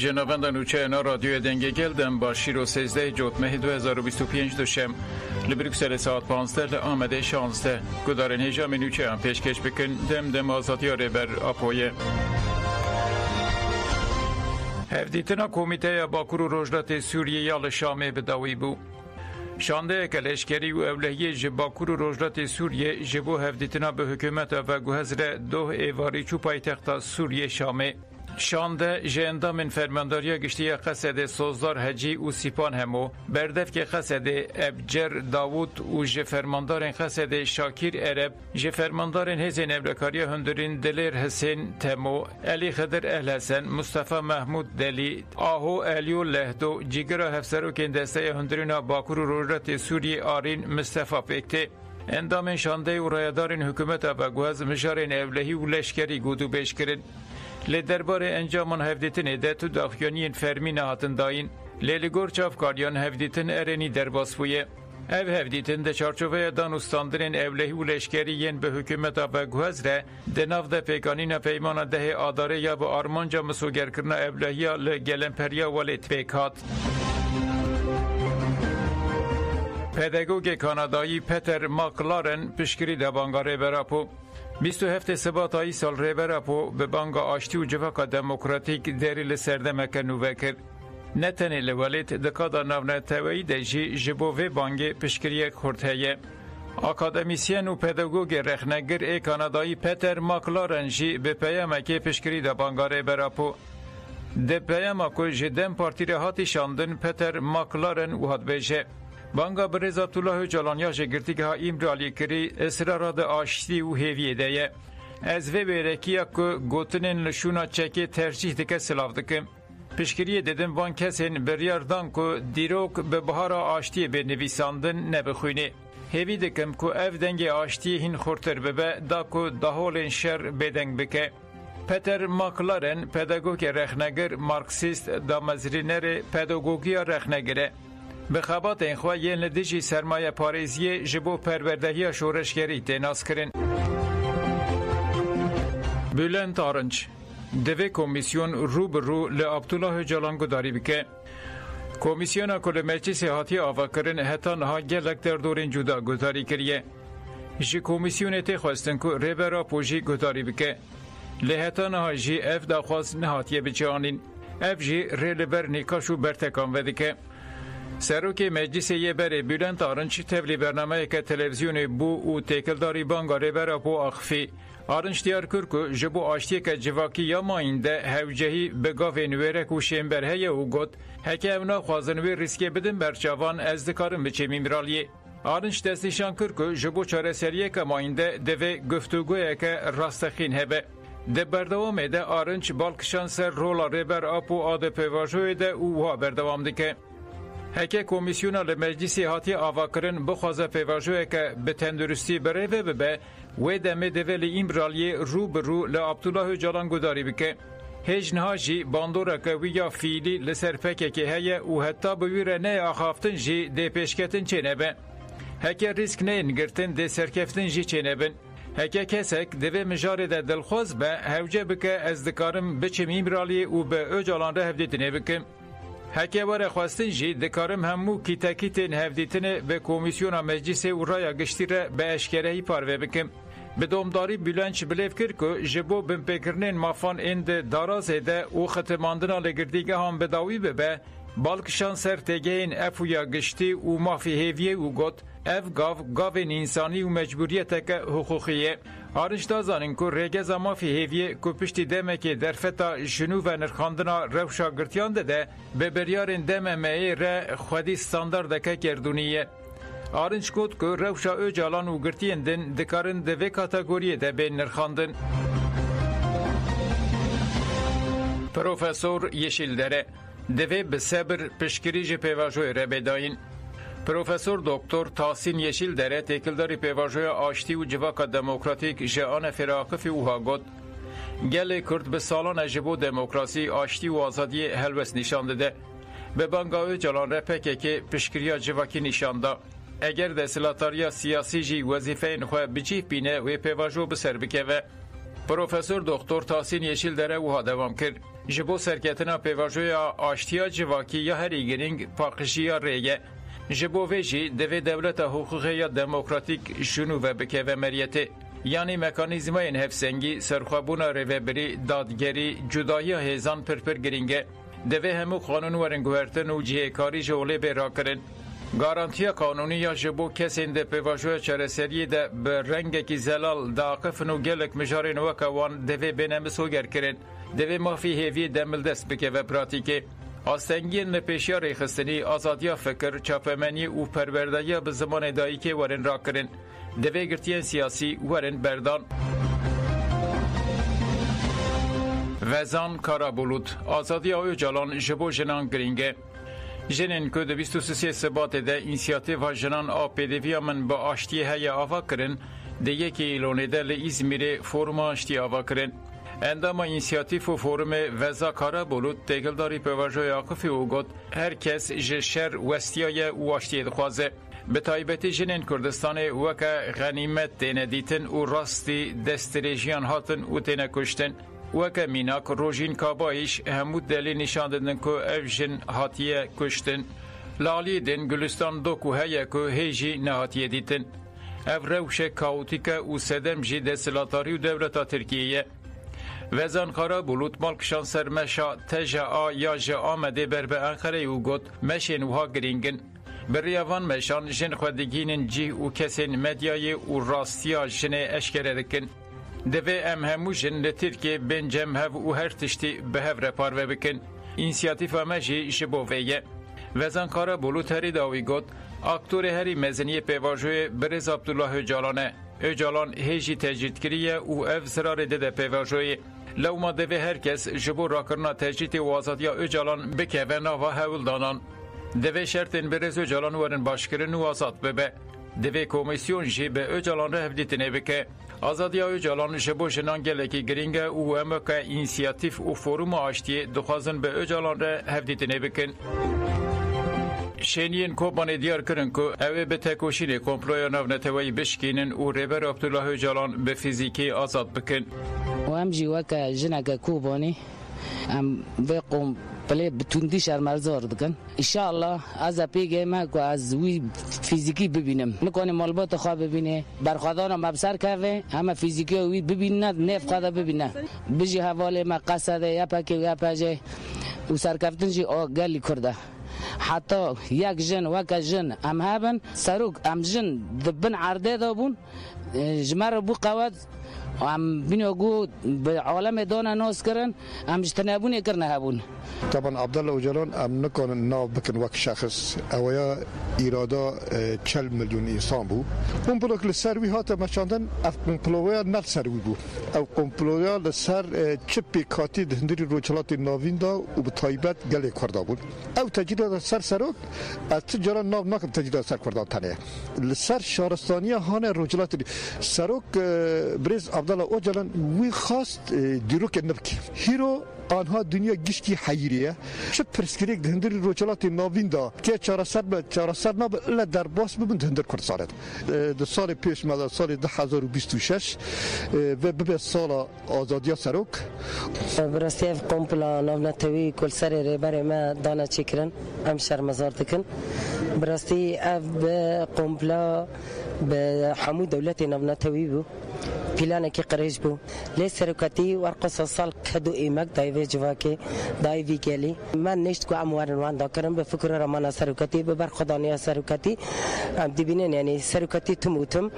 جنابندان نوچه اینا رادیو دنگه گلدن با شیر و 13 جوتمه 2025 دوشم لبریکسل ساعت 15 آمده 16 گدارن هجام نوچه هم پیشکش بکن دم آزادی ها بر اپویه هفدیتنا کمیته باکور و روجلات سوریه یال شامه بداوی بو شانده کلشکری و اولهیه جباکور و روجلات سوریه جبو هفدیتنا به حکومت و گوهزر دو ایواری چو پایتخت سوریه شامه شانده جندا من فرمانداریا گشتی قصد سوزدار هجی و سیپان همو بردف که قصد ابجر داوود و جفرماندار قصد شاکیر عرب جفرماندار هزین ابلکاریا هندرین دلیر حسین تمو علی خضر اهل حسن مصطفی محمود دلی آهو الیو لهدو جیگر هفسرو که دسته هندرین باکور و روجلات سوریه آرین مصطفی پکته اندام شانده و رایدارین حکومت و گوهز مجارین اولهی و لشکری گودو بیش کرد لدربار انجامان هفدیتن ده تو داخیانین فرمی نهاتن داین لیلگور چافکاریان هفدیتن ارنی درباس بویه او هفدیتن ده چارچوه دانستاندرین اولهی و لشکریین به حکومت و گوهز ره ده ناف ده پیکانین پیمان ده آداره یا به آرمانجا مسوگر کرنا اولهی لگلمپریا ولید پیکات پدگوگ کانادایی پتر ماکلارن پشکری ده بانگاره براپو 27 سباتایی سال ریبراپو به بانگ آشتی و جواکا دموکراتیک دری لسردمک نوه کرد. نتنی لولیت دکادا نونتوی دجی جبوه بانگ پشکری خورتهیه. اکادمیسین و پداگوگ رخنگر ای کانادایی پتر ماکلارن جی به پیامک پشکری ده بانگ ریبراپو. ده پیامکو جدن پارتی رهاتی شاندن پتر ماکلارن و هاد بیجه. بانگا برز عبدالله جلانیا جگرتی که ها ایمرالی کری اصرارات آشتی و هیویه دیه. از وی بیرکیه که گوتنین لشونا چکی ترجیح دکه سلاف دکم. پشکریه دیدن وان کسین بریاردان که دیروک به بهار آشتی به نویساندن نبخوینه. هیوی دکم که اف دنگ آشتی هین خورتر ببه دا که دهولین شر بدنگ بکه. پتر ماکلارن پداگوگ رخنگر مارکسیست دامزرینر پداگوگی رخنگره. به خبات این خواه یه ندیجی سرمایه پاریزیه جبو پروردهی شورشگری تیناس کرن. بلند آرنج دوی کمیسیون رو به رو لعبدالله جالانگو داری بکه. کمیسیون کل مجلس هاتی آوا کرن حتی نها گلک در دورین جدا گذاری کریه. جی کمیسیون تی خواستن که ریبرا پوشی گذاری بکه. لحتا نها جی اف دا خواست نهاتیه بچانین. اف جی ریلبر نیکاشو برتکان ودکه. سروک مجلس یه بره بلند آرنج تبلی برنامه که تلویزیون بو و تکلداری بانگاره برا بو اخفی آرنج دیار کرکو جبو آشتی که جواکی یا ماینده هوجهی بگاو نویرک و شیمبرهی و گوت هکه اونا خوازنوی ریسکی بدن برچاوان از دکارم بچه میمرالیه آرنج دستیشان کرکو جبو چاره سریه که ماینده دوی گفتگویه که راستخین هبه ده بردوام ده آرنج بالکشان سر رولا ریبر آپو آده پیواجوی ده او ها بردوام دکه هکه کمیسیونا لمجلسی هاتی آوا کرن بخوازه پیواجوه که به تندرستی بریوه ببه و دمه دولی ایمرالیه رو برو لعبدالله جالانگو داری بکه هجنها جی باندوره که ویا فیلی لسرپکه که هیه و حتی بویره نه آخافتن جی ده پیشکتن چه نبه هکه ریسک نه انگرتن ده سرکفتن جی چه نبن هکه کسک دوی مجاره ده دلخواز به هوجه بکه از دکارم بچم ایمرالیه و به او جالان ره هفدیتنه بکم هکه باره خواستن جی دکارم همو کیتاکیتن هفدیتن به کمیسیون مجلس و رای گشتی را به اشکرهی پاروه بکم. به دومداری بلنچ بلیف کرد که جبو بمپکرنین مافان اند دارازه ده و ختماندنا لگردیگه هم بداوی ببه بالکشان سر تگین افویا گشتی و مافی هیویه و گوت اف گاوین انسانی و مجبوریت که حقوقیه آرنج دازانین که ریگز مافی هیویه که پشتی دمه که در فتا جنو و نرخاندنا روشا گرتیان ده به بریارین دمه مهی را خودی ستاندارد که کردونیه آرنج گوت که روشا او جالان و گرتین دن دکارن دوی کاتگوریه ده بین نرخاندن پروفسور یشیلدره دوی به صبر پشکریج پیواجوی را بداین. پروفسور دکتر تاسین یشیلدره تکلداری پیواجوی آشتی و جواکا دموکراتیک جهان فراقفی اوها گد گل کرد به سالان جبو دموکراسی آشتی و آزادی هلوس نشان داده به بانگاوی جلان رپکه که پشکریا جواکی نشان دا اگر دستلاتاریا سیاسی جی وظیفه نخواه بچیف بینه و پیواجو بسر بکه و پروفسور دکتر تاسین یشیلدره اوها دوام کرد جبو سرکتنا پیواجویا آشتیا جواکی یا هری گرینگ پاقشیا ریه جبو ویجی دوی دولت حقوقی یا دموکراتیک شنو و بکه و مریته یعنی مکانیزمای هفسنگی سرخوابونا ریوبری دادگری جدایی هیزان پرپر گرینگه دوی همو قانون ورنگوهرتن و جهکاری جوله بیرا کرن گارانتیا قانونی یا جبو کسین ده پیواجوی چرسری ده به رنگ کی زلال داقفن و گلک مجارین وکوان دوی بینمسو گر کرن دوی مافی هیوی دمل دست بکه و پراتیکه آستنگین پیشیا ریخستنی آزادیا فکر چاپمنی و پروردهی به زمان دایی که ورن را کرن دوی گرتین سیاسی ورن بردان وزان کارابولوت آزادی آیو جالان جبو جنان گرینگه جنین که ده 23 سبات ده اینسیاتیو جنان آپیدویا من با آشتی های آوا کرن ده یکی ایلونه ده لإزمیر فورم آشتی آوا کرن اندام اینسیاتیف و فورم وزا کارابولوت تگلداری پیواجوی آقفی او گد هر کس جشر وستیای و آشتی دخوازه به تایبتی جنین کردستان وکا غنیمت تینه دیتن و راستی دستریجیان هاتن و تینه کشتن وکا میناک روژین کابایش همود دلی نشان دادن که او جن هاتیه کشتن لالی دن گلستان دو که هیا که هیجی نهاتیه دیتن او روش کاوتیکه و سدم جی دستلاتاری و دولتا ترکیه وزان کارابولوت مالکشان سرمشا تجا یا جا آمده بر به انخره و گد مشین وها گرینگن بریوان مشان جن خودگینن جی و کسین مدیای و راستیا جن اشکره دکن دوی ام همو جن لترکی بین جمهو و هر تشتی به هفره پارو بکن اینسیاتیف مجی جبوویه وزان کارابولوت هری داوی گد اکتور هری مزنی پیواجوی برز عبدالله اجالانه اجالان هیجی تجدید کریه و اف زرار ده پیواجوی لو ما دوی هر کس جبو راکرنا تجدید و آزادیا اجالان بکه و ناوا هول دانان دوی شرطن برز اجالان ورن باشکرن و آزاد ببه دوی کمیسیون جی به اجالان ره هفدیتنه بکه آزادیا اجالان جبو جنان گلکی گرینگه و امکه اینسیاتیف و فوروم آشتی دخوازن به اجالان ره هفدیتنه بکن شینین کوبان دیار کرن که اوه به تکوشین کمپلویا نونتوی بشکینن و ریبر عبدالله اجالان به فیزیکی آزاد بکن و هم جیوکا جنگا کوبانی هم وقم بله بتوندی شرمرزار دکن انشاءالله از پیگه ما که از وی فیزیکی ببینم نکنه مالبات خواه ببینه برخوادانا مبسر کرده همه فیزیکی وی ببینه نف خواهده ببینه بجی حواله ما قصده یا پاکی یا پاجه و سرکفتن جی گلی کرده حتی یک جن وک جن ام هبن سروک ام جن دبن عرده دابون جمر بو قواد ام بینو گو به عالم دانا ناس کرن ام جتنابون کرنه هبون طبعا عبدالله اجالان ام نکن ناو بکن وک شخص اویا ایرادا 40 میلیون انسان بو قمپلوک لسروی هات مشاندن اف قمپلویا نل سروی بو او قمپلویا لسر چپی کاتی دهندری روچلات ناوین دا و به تایبت گلی کرده بود او تجدید سر سروک از تجاران ناو نکن تجدید سر کرده تنه لسر شهرستانی هانه روچلات سروک برز عبدالله اجالان وی خواست دیروک نبکی هیرو آنها دنیا گشکی حیریه چه پرسکریک دهندری روچلات ناوین دا که چهارصد ناب الا در باس ببین دهندر کردسانه در سال پیش مالا سال 2026 و به سال آزادیا سروک براستی اف قمپلا ناونتوی کل سر ریبر ما دانا چکرن ام شرمزار دکن براستی اف قمپلا به حمود دولت ناونتوی بو پیلانه که قریش بو لی سرکتی ورقص سال کدو ایمک دایوی جواکی دایوی گلی من نشت کو اموارن وان دا کرم به فکر رمان سرکتی به برخدانی سرکتی دیبینن یعنی سرکتی تموتم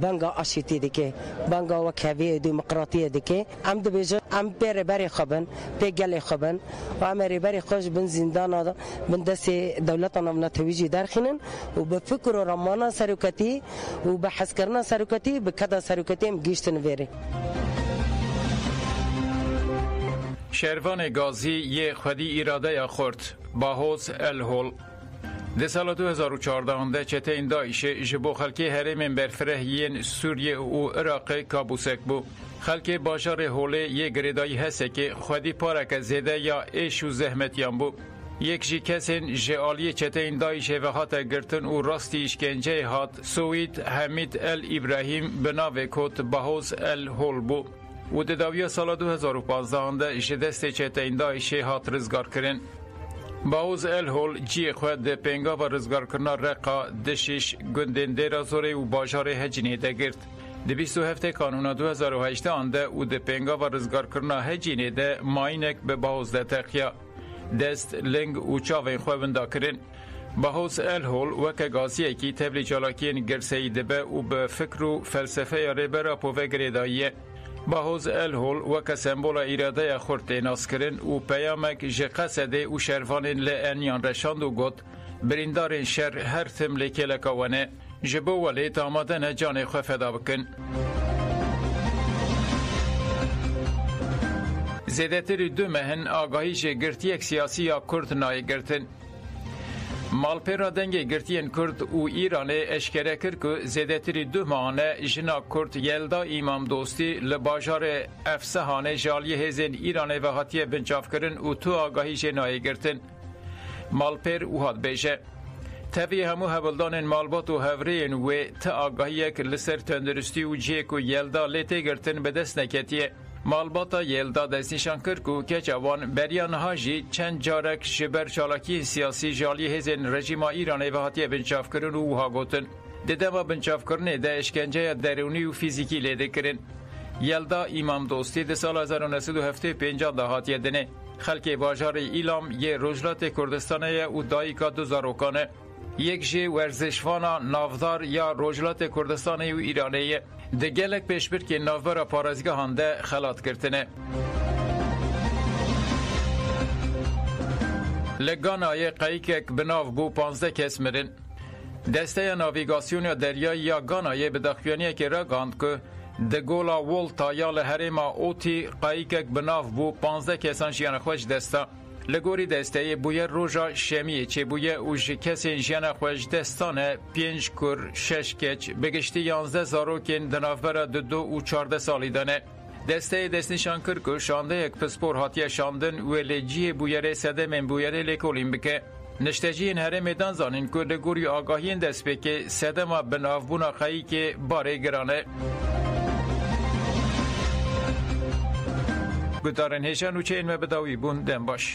بانگا آشتی دیگه بانگا وکوی دموکراتی دیگه ام دبیج ام پر بری خبن پیگلی خبن و ام بری خوش بن زندان بن دست دولتنا منتویجی درخینن و به فکر رمان سرکتی و به حس کردن سرکتی به کدا سرکتی گیشتن ویری شروان گازی یه خودی اراده یا خورد باهوز الهول ده سال 2014 ده چته این دایش جبو خلکی هرم برفرهین سوریه و عراق کابوسک بو خلکی باشار هوله یه گریدای هسته که خودی پارک زیده یا ایش و زحمتیان بو یک جی کسین جعالی چته این دایش و هات گرتن و راستی اشکنجه هات سوید حمید ال ابراهیم بناو کت باهوز الهول بو و دداوی سال 2015 ده جدست چتین داعش هات رزگار کرن. باوز الهول جی خود ده پنگا و رزگار کرنا رقا دشش گندن دیرا زوره و باجار هجینه ده گرد. ده 27 کانون 2018 آنده و ده پنگا و رزگار کرنا هجینه ده ماینک به باوز ده تقیا. دست لنگ و چاوین خوابنده کرن. باوز الهول وکه گازیه کی تبلی جالاکین گرسهی دبه و به فکر و فلسفه ریبرا پوه گریداییه. باوز الهول وکه سمبول ایراده خورد ناس کرن و پیامک جقصده و شروانین لعنیان رشاند و گد بریندارین شر هر تم لکلکوانه جبو ولی آمادن جان خو فدا بکن. زیادتر دو مهن آگاهی گرتیک سیاسی یا کرد نای گرتن. مالپیرا دنگ گرتین کرد و ایران اشکره کرد که زیادتر دو ماهانه جنا کرد یلدا امام دوستی لباجار افسهانه جالی هزین ایران و حتیه بنجاف کرن و تو آگاهی جنای گرتن. مالپیر و هاد بیشه. تبی همو هبلدان مالبات و هورین و تا آگاهی که لسر تندرستی و جیک و یلدا لیته گرتن به دست نکتیه. مالباتا یلدا دست نشان کرد که جوان بریان هاجی چند جارک شبر چالاکی سیاسی جالی هزین رژیم ایران و حتیه بنچاف کرن و ها گوتن. دیدما بنچاف کرنه ده اشکنجه درونی و فیزیکی لیده کرن. یلدا امام دوستی ده سال 1975 ده حتیه دنه. خلک باجار ایلام یه رجلات کردستانه و دایکا دو زاروکانه. یک جه ورزشوانا نافدار یا رجلات کردستانی و ایرانیه ده گلک پیشبر که نافبر پارازگاه هنده خلات کرتنه. لگانای قایکک بناف بو 15 کس مرن. دسته ناویگاسیون دریایی یا گانای بدخویانیه که را گاند که ده گولا ولتا یا لحرما اوتی قایکک بناف بو 15 کسان جیان خوش دسته. لگوری دسته بویه روژا شمیه چه بویه اوش کسی جیان خوش دستانه 5 کر 6 کچ بگشتی 11 زاروکین دنافبر 2 و 14 سالی دانه. دسته دستنشان کرد که شانده یک پسپور حاتیه شاندن و لجیه بویره سده من بویره لکولیم بکه. نشتجین هره میدان زانین که لگوری آگاهین دست بکه سده ما بنافبونا خیی که باره گرانه. گدارن هیشان و چه این مبداوی بون دن باش.